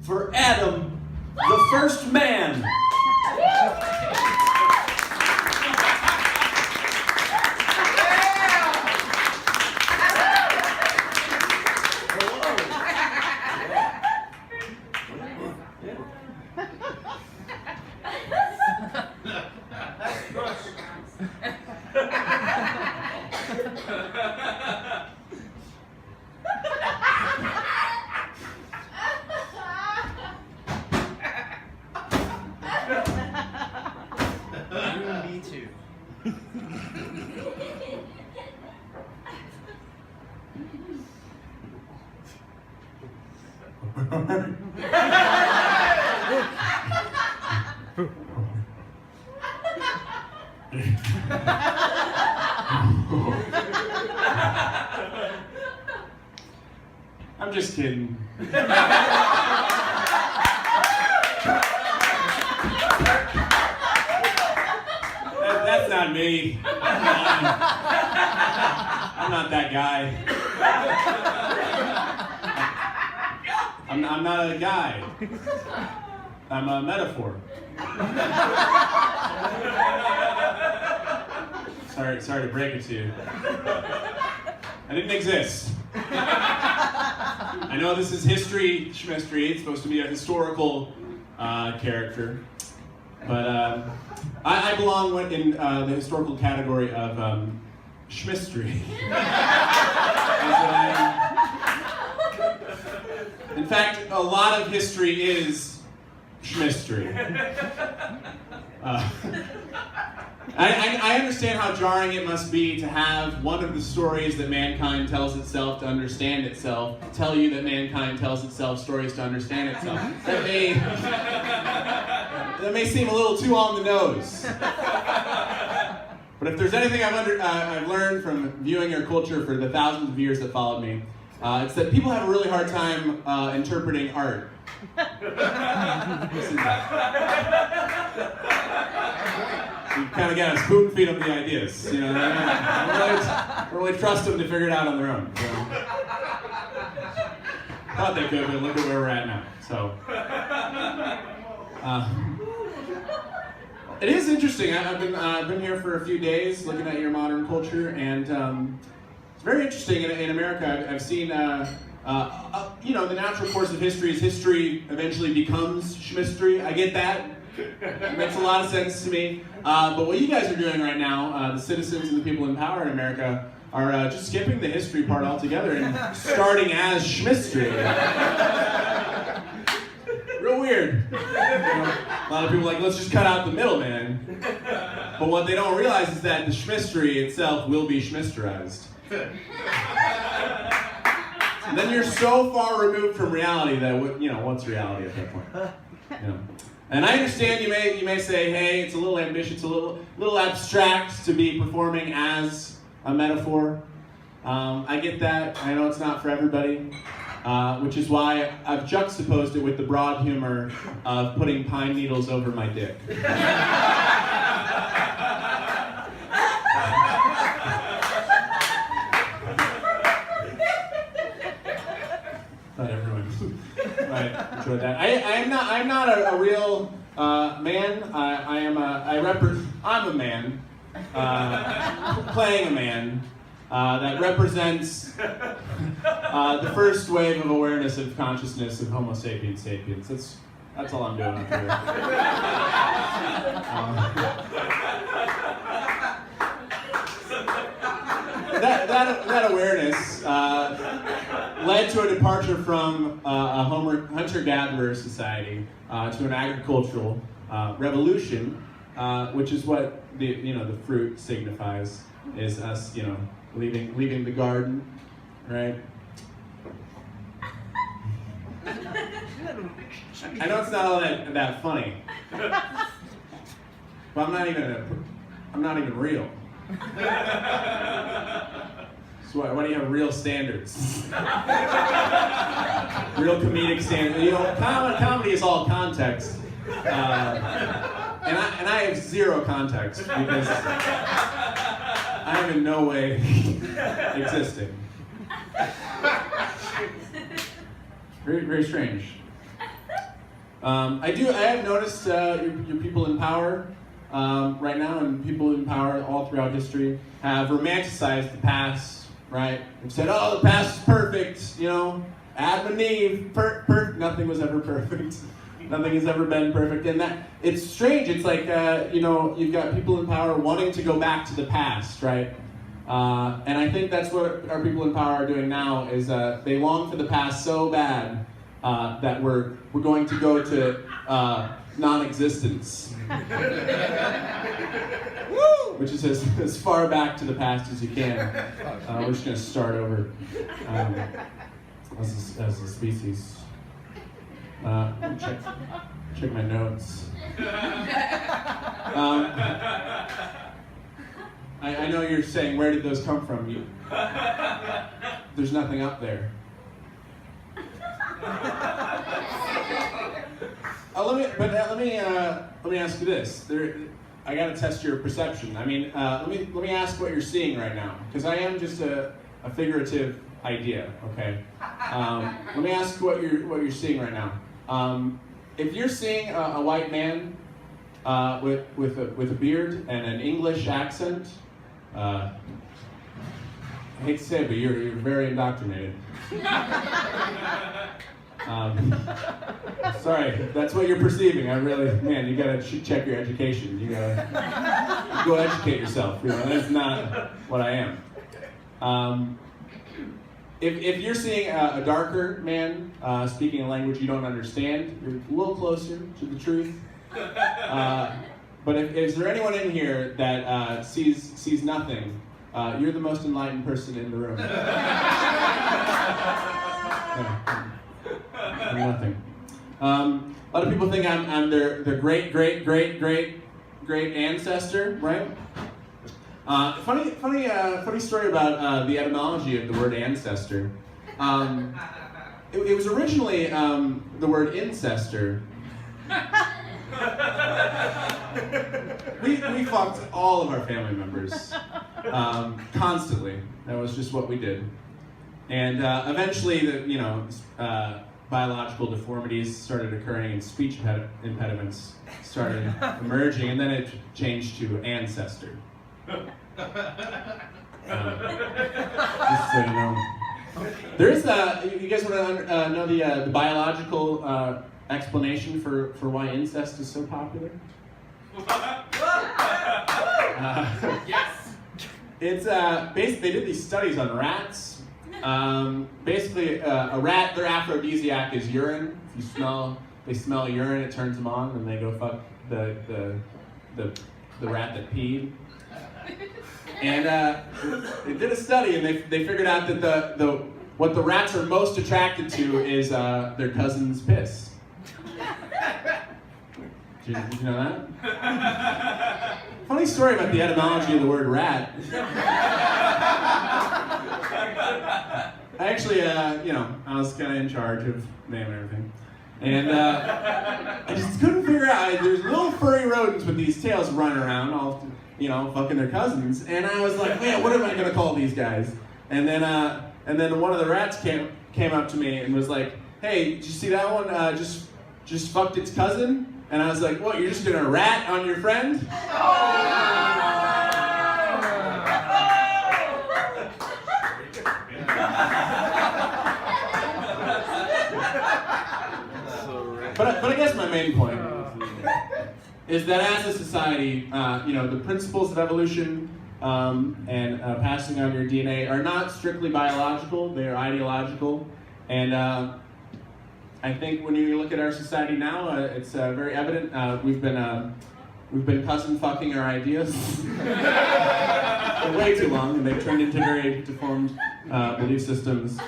for Adam, the first man. Me too. I'm just kidding. That's not me. I'm not that guy. I'm not a guy. I'm a metaphor. Sorry to break it to you. I didn't exist. I know this is history, Shmistory. It's supposed to be a historical character. But I belong in the historical category of Shmistory. In fact, a lot of history is Shmistory. I understand how jarring it must be to have one of the stories that mankind tells itself to understand itself tell you that mankind tells itself stories to understand itself. That may seem a little too on the nose. But if there's anything I've learned from viewing your culture for the thousands of years that followed me, it's that people have a really hard time interpreting art. You kind of got to spoon feed them the ideas, you know. Don't really trust them to figure it out on their own. So. Thought they could, but look at where we're at now. So, it is interesting. I've been here for a few days, looking at your modern culture, and it's very interesting. In America, I've seen, you know, the natural course of history is history eventually becomes Shmistory. I get that. It makes a lot of sense to me. But what you guys are doing right now, the citizens and the people in power in America, are just skipping the history part altogether and starting as Shmistory. Real weird. You know, a lot of people are like, let's just cut out the middleman. But what they don't realize is that the Shmistory itself will be Shmistorized. And then you're so far removed from reality that, you know, what's reality at that point? You know. And I understand you may say, hey, it's a little ambitious, a little abstract to be performing as a metaphor. I get that. I know it's not for everybody, which is why I've juxtaposed it with the broad humor of putting pine needles over my dick. Thought everyone might enjoy that. I'm not a real man. I'm a man playing a man that represents the first wave of awareness of consciousness of Homo sapiens sapiens. That's all I'm doing up here. That awareness led to a departure from a hunter-gatherer society to an agricultural revolution, which is what the fruit signifies, is us, leaving the garden, right? I know it's not all that funny, but I'm not even real. So why do you have real standards? Real comedic standards. Comedy is all context, and I have zero context because I am in no way existing. Very, very strange. I have noticed your people in power right now, and people in power all throughout history have romanticized the past, right? They've said, oh, the past is perfect, you know, Adam and Eve, nothing was ever perfect. Nothing has ever been perfect, and that it's strange. It's like you know, you've got people in power wanting to go back to the past, right? And I think that's what our people in power are doing now. Is they long for the past so bad that we're going to go to non-existence, which is as far back to the past as you can. We're just going to start over as a species. Check my notes. I know you're saying, where did those come from? There's nothing up there. Let me ask you this. I got to test your perception. I mean, let me ask what you're seeing right now, because I am just a figurative idea. Okay. Let me ask what you're seeing right now. If you're seeing a white man with a beard and an English accent, I hate to say it, but you're very indoctrinated. Sorry, that's what you're perceiving. Man, you gotta check your education. You gotta go educate yourself. You know, that's not what I am. If you're seeing a darker man speaking a language you don't understand, you're a little closer to the truth. But is there anyone in here that sees nothing? You're the most enlightened person in the room. Nothing. A lot of people think I'm their great ancestor, right? Funny story about the etymology of the word ancestor. It was originally the word incestor. We fucked all of our family members constantly. That was just what we did. And eventually, biological deformities started occurring and speech impediments started emerging, and then it changed to ancestor. Just so you know. There's you guys want to know the biological explanation for why incest is so popular? Yes. It's basically they did these studies on rats. Basically, a rat, their aphrodisiac is urine. If they smell urine, it turns them on, and they go fuck the rat that peed. And they did a study, and they figured out that what the rats are most attracted to is their cousin's piss. Did you know that? Funny story about the etymology of the word rat. Actually, I was kind of in charge of naming everything. And I just couldn't figure out, there's little furry rodents with these tails running around, all, fucking their cousins. And I was like, man, what am I gonna call these guys? And then one of the rats came up to me and was like, hey, did you see that one just fucked its cousin? And I was like, what, you're just gonna rat on your friend? But I guess my main point is that as a society, the principles of evolution and passing on your DNA are not strictly biological, they are ideological. And I think when you look at our society now, it's very evident. We've been cousin fucking our ideas for way too long, and they've turned into very deformed belief systems.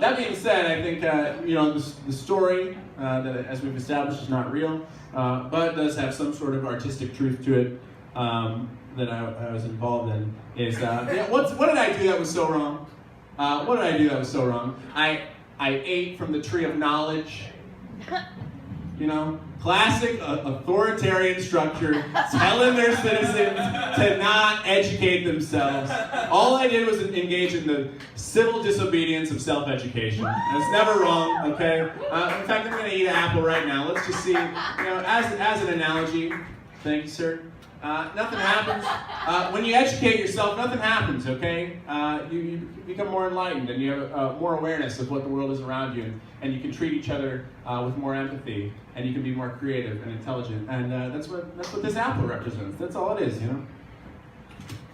That being said, I think the story that, as we've established, is not real, but does have some sort of artistic truth to it that I was involved in. Is what did I do that was so wrong? What did I do that was so wrong? I ate from the tree of knowledge. You know, classic authoritarian structure telling their citizens to not educate themselves. All I did was engage in the civil disobedience of self-education. That's never wrong, okay? In fact, I'm going to eat an apple right now. Let's just see, you know, as an analogy. Thank you, sir. Nothing happens. When you educate yourself, nothing happens, okay? You become more enlightened and you have more awareness of what the world is around you, and you can treat each other with more empathy, and you can be more creative and intelligent, and that's what this apple represents. That's all it is, you know?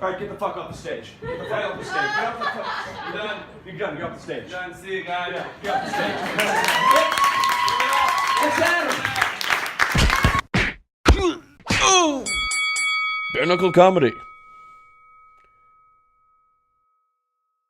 All right, get the fuck off the stage. Get the fuck off the stage. Get off the fuck. You're done. You're done. Get off the stage. Done. See you guys. Yeah, get off the stage. Let's have it. Bare Knuckle Comedy.